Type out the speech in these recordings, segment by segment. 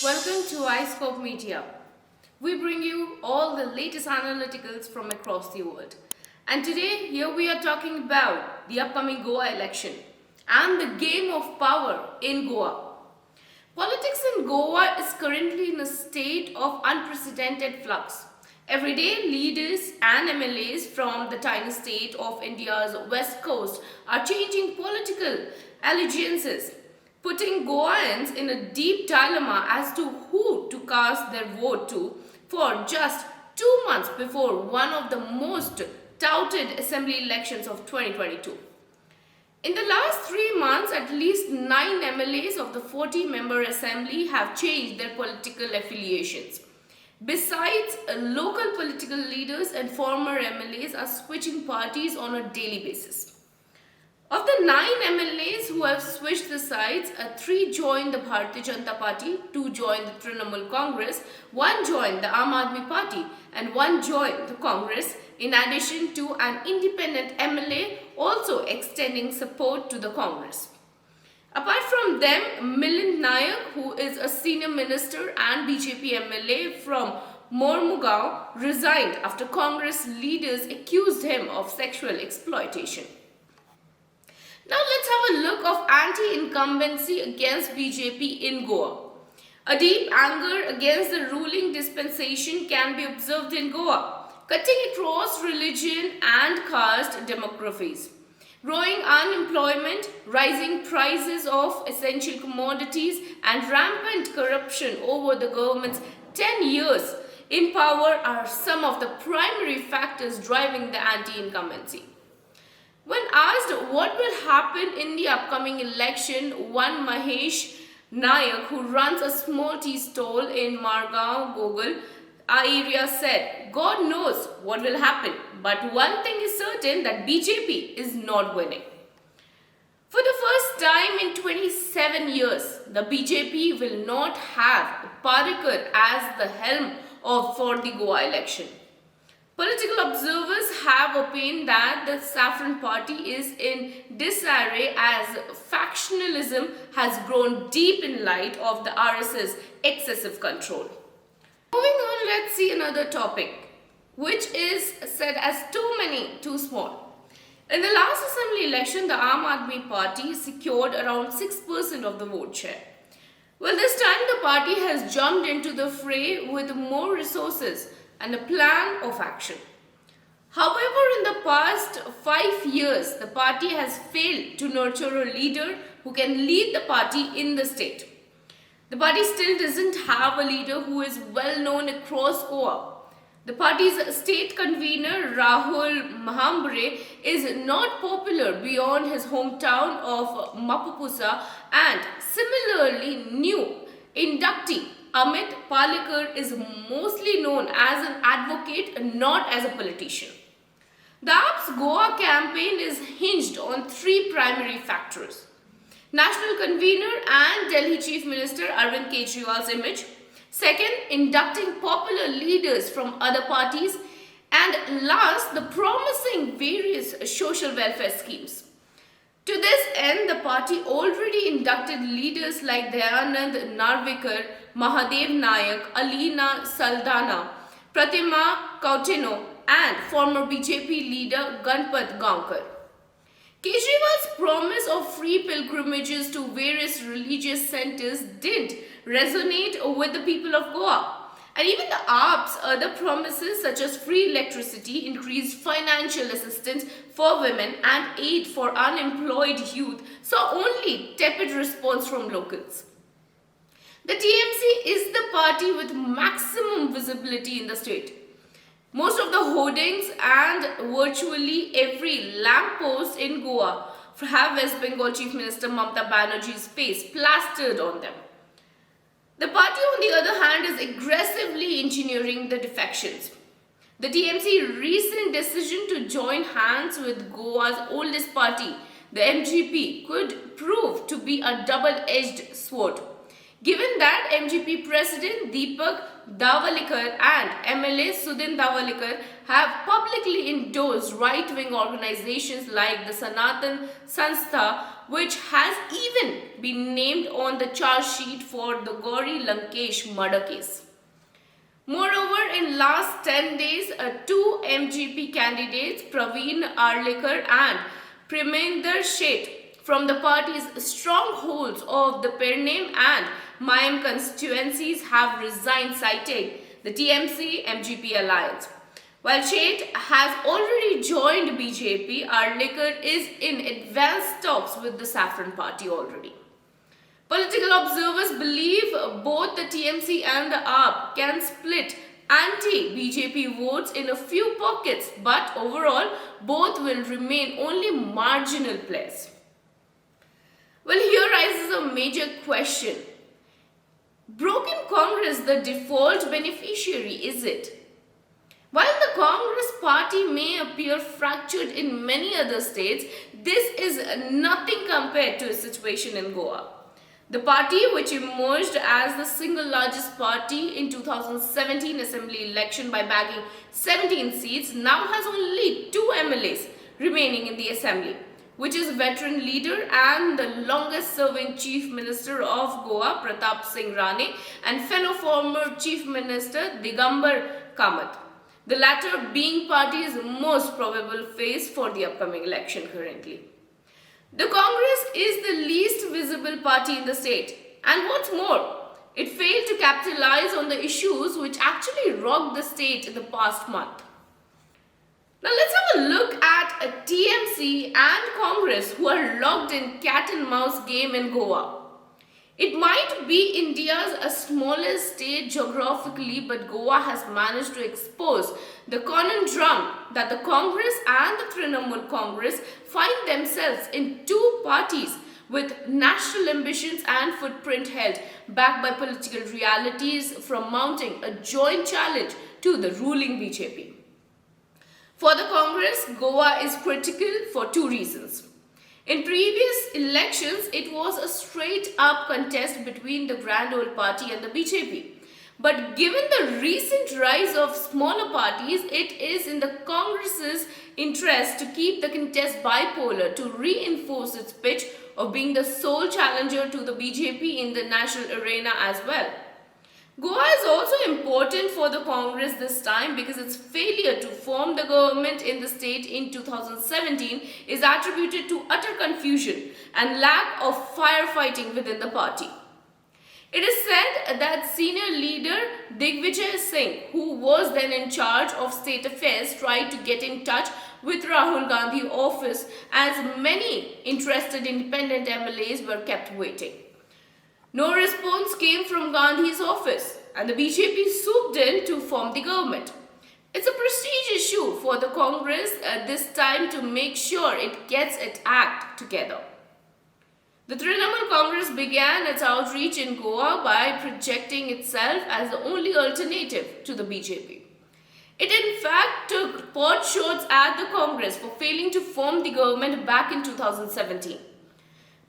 Welcome to iscope.media. We bring you all the latest analyticals from across the world. And today, here we are talking about the upcoming Goa election and the game of power in Goa. Politics in Goa is currently in a state of unprecedented flux. Everyday leaders and MLAs from the tiny state of India's west coast are changing political allegiances, putting Goans in a deep dilemma as to who to cast their vote to for just 2 months before one of the most touted assembly elections of 2022. In the last 3 months, at least 9 MLAs of the 40-member assembly have changed their political affiliations. Besides, local political leaders and former MLAs are switching parties on a daily basis. Of the 9 MLAs who have switched the sides, 3 joined the Bharatiya Janata Party, 2 joined the Trinamool Congress, 1 joined the Aam Aadmi Party and 1 joined the Congress, in addition to an independent MLA also extending support to the Congress. Apart from them, Milind Nayak, who is a senior minister and BJP MLA from Mormugaon, resigned after Congress leaders accused him of sexual exploitation. Now let's have a look of anti-incumbency against BJP in Goa. A deep anger against the ruling dispensation can be observed in Goa, cutting across religion and caste demographies. Growing unemployment, rising prices of essential commodities and rampant corruption over the government's 10 years in power are some of the primary factors driving the anti-incumbency. When asked what will happen in the upcoming election, one Mahesh Nayak, who runs a small tea stall in Margaon, Gogol area, said, "God knows what will happen, but one thing is certain, that BJP is not winning." For the first time in 27 years, the BJP will not have Parikar as the helm for the Goa election. Political observers have opined that the Saffron Party is in disarray as factionalism has grown deep in light of the RSS excessive control. Moving on, let's see another topic, which is said as too many, too small. In the last assembly election, the Aam Aadmi Party secured around 6% of the vote share. Well, this time the party has jumped into the fray with more resources and a plan of action. However, in the past 5 years, the party has failed to nurture a leader who can lead the party in the state. The party still doesn't have a leader who is well known across Goa. The party's state convener, Rahul Mahambre, is not popular beyond his hometown of Mapupusa, and similarly new inductee Amit Palekar is mostly known as an advocate, not as a politician. The AAP's Goa campaign is hinged on 3 primary factors: National Convener and Delhi Chief Minister Arvind Kejriwal's image, second, inducting popular leaders from other parties, and last, the promising various social welfare schemes. To this end, the party already inducted leaders like Dayanand Narvekar, Mahadev Nayak, Alina Saldana, Pratima Kautino, and former BJP leader Ganpat Gaonkar. Kejriwal's promise of free pilgrimages to various religious centers didn't resonate with the people of Goa. And even the AAP's other promises, such as free electricity, increased financial assistance for women, and aid for unemployed youth, saw only tepid response from locals. The TMC is the party with maximum visibility in the state. Most of the hoardings and virtually every lamppost in Goa have West Bengal Chief Minister Mamata Banerjee's face plastered on them. The party, on the other hand, is aggressively engineering the defections. The TMC's recent decision to join hands with Goa's oldest party, the MGP, could prove to be a double-edged sword. Given that MGP President Deepak Davalikar and MLA Sudhin Davalikar have publicly endorsed right-wing organizations like the Sanatan Sanstha, which has even been named on the charge sheet for the Gauri Lankesh murder case. Moreover, in last 10 days, two MGP candidates, Praveen Arlikar and Preminder Sheth, from the party's strongholds of the Pernem and Mayam constituencies have resigned, citing the TMC-MGP alliance. While Sheth has already joined BJP, Arlikar is in advanced talks with the Saffron party already. Political observers believe both the TMC and the AAP can split anti-BJP votes in a few pockets, but overall both will remain only marginal players. Well, here rises a major question. Broken Congress the default beneficiary, is it? While the Congress party may appear fractured in many other states, this is nothing compared to a situation in Goa. The party, which emerged as the single largest party in 2017 assembly election by bagging 17 seats, now has only 2 MLAs remaining in the assembly, which is veteran leader and the longest serving Chief Minister of Goa, Pratap Singh Rane, and fellow former Chief Minister Digambar Kamath, the latter being party's most probable face for the upcoming election currently. The Congress is the least visible party in the state, and what's more, it failed to capitalize on the issues which actually rocked the state in the past month. Now let's have a look at a TMC and Congress who are locked in cat and mouse game in Goa. It might be India's smallest state geographically, but Goa has managed to expose the conundrum that the Congress and the Trinamool Congress find themselves in two parties with national ambitions and footprint held back by political realities from mounting a joint challenge to the ruling BJP. For the Congress, Goa is critical for two reasons. In previous elections, it was a straight-up contest between the Grand Old Party and the BJP. But given the recent rise of smaller parties, it is in the Congress's interest to keep the contest bipolar to reinforce its pitch of being the sole challenger to the BJP in the national arena as well. Goa is also important for the Congress this time because its failure to form the government in the state in 2017 is attributed to utter confusion and lack of firefighting within the party. It is said that senior leader Digvijay Singh, who was then in charge of state affairs, tried to get in touch with Rahul Gandhi office as many interested independent MLAs were kept waiting. No response came from Gandhi's office and the BJP swooped in to form the government. It's a prestige issue for the Congress this time to make sure it gets its act together. The Trinamool Congress began its outreach in Goa by projecting itself as the only alternative to the BJP. It in fact took pot shots at the Congress for failing to form the government back in 2017.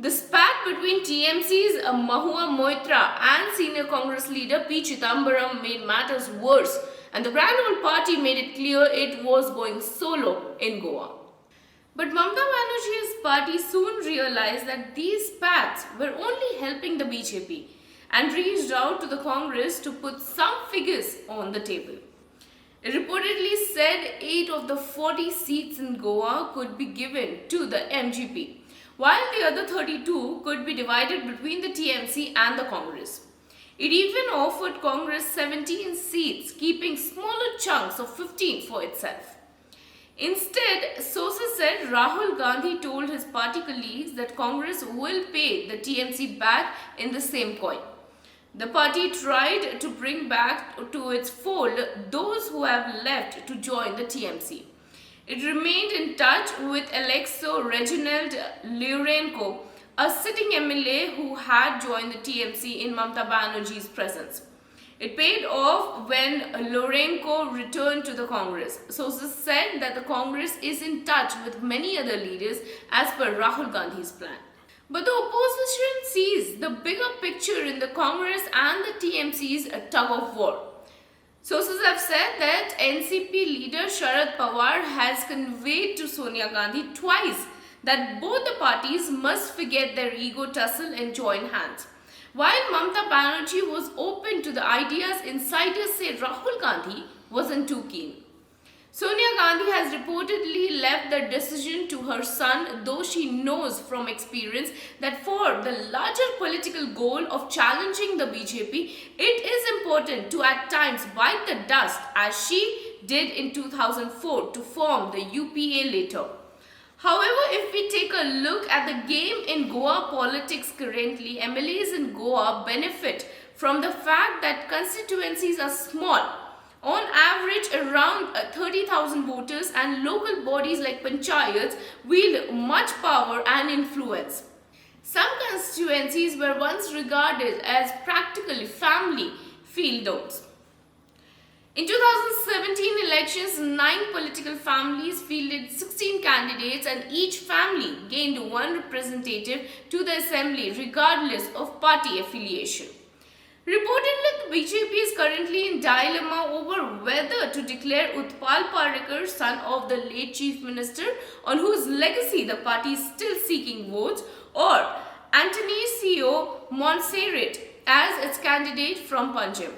The spat between TMC's Mahua Moitra and senior Congress leader P. Chidambaram made matters worse, and the Grand Old Party made it clear it was going solo in Goa. But Mamata Banerjee's party soon realized that these spats were only helping the BJP and reached out to the Congress to put some figures on the table. It reportedly said 8 of the 40 seats in Goa could be given to the MGP, while the other 32 could be divided between the TMC and the Congress. It even offered Congress 17 seats, keeping smaller chunks of 15 for itself. Instead, sources said Rahul Gandhi told his party colleagues that Congress will pay the TMC back in the same coin. The party tried to bring back to its fold those who have left to join the TMC. It remained in touch with Alexo Reginald Lurenko, a sitting MLA who had joined the TMC in Mamata Banerjee's presence. It paid off when Lurenko returned to the Congress. Sources said that the Congress is in touch with many other leaders as per Rahul Gandhi's plan. But the opposition sees the bigger picture in the Congress and the TMC's tug of war. Sources have said that NCP leader Sharad Pawar has conveyed to Sonia Gandhi twice that both the parties must forget their ego tussle and join hands. While Mamata Banerjee was open to the ideas, insiders say Rahul Gandhi wasn't too keen. Sonia Gandhi has reportedly left the decision to her son, though she knows from experience that for the larger political goal of challenging the BJP, it is important to at times bite the dust as she did in 2004 to form the UPA later. However, if we take a look at the game in Goa politics currently, MLAs in Goa benefit from the fact that constituencies are small. On average, around 30,000 voters, and local bodies like panchayats wield much power and influence. Some constituencies were once regarded as practically family fiefdoms. In 2017 elections, 9 political families fielded 16 candidates and each family gained one representative to the assembly regardless of party affiliation. Reportedly, the BJP is currently in dilemma over whether to declare Utpal Parrikar, son of the late Chief Minister, on whose legacy the party is still seeking votes, or Antonisio Montserrat as its candidate from Punjab.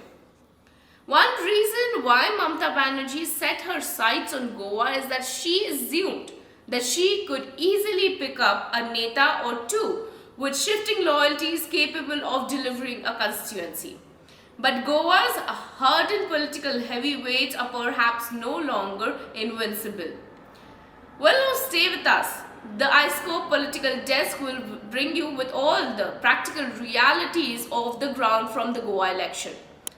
One reason why Mamata Banerjee set her sights on Goa is that she assumed that she could easily pick up a neta or two with shifting loyalties capable of delivering a constituency. But Goa's hardened political heavyweights are perhaps no longer invincible. Well, now stay with us. The iscope political desk will bring you with all the practical realities of the ground from the Goa election.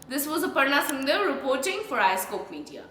This was Aparna Sundar reporting for iscope media.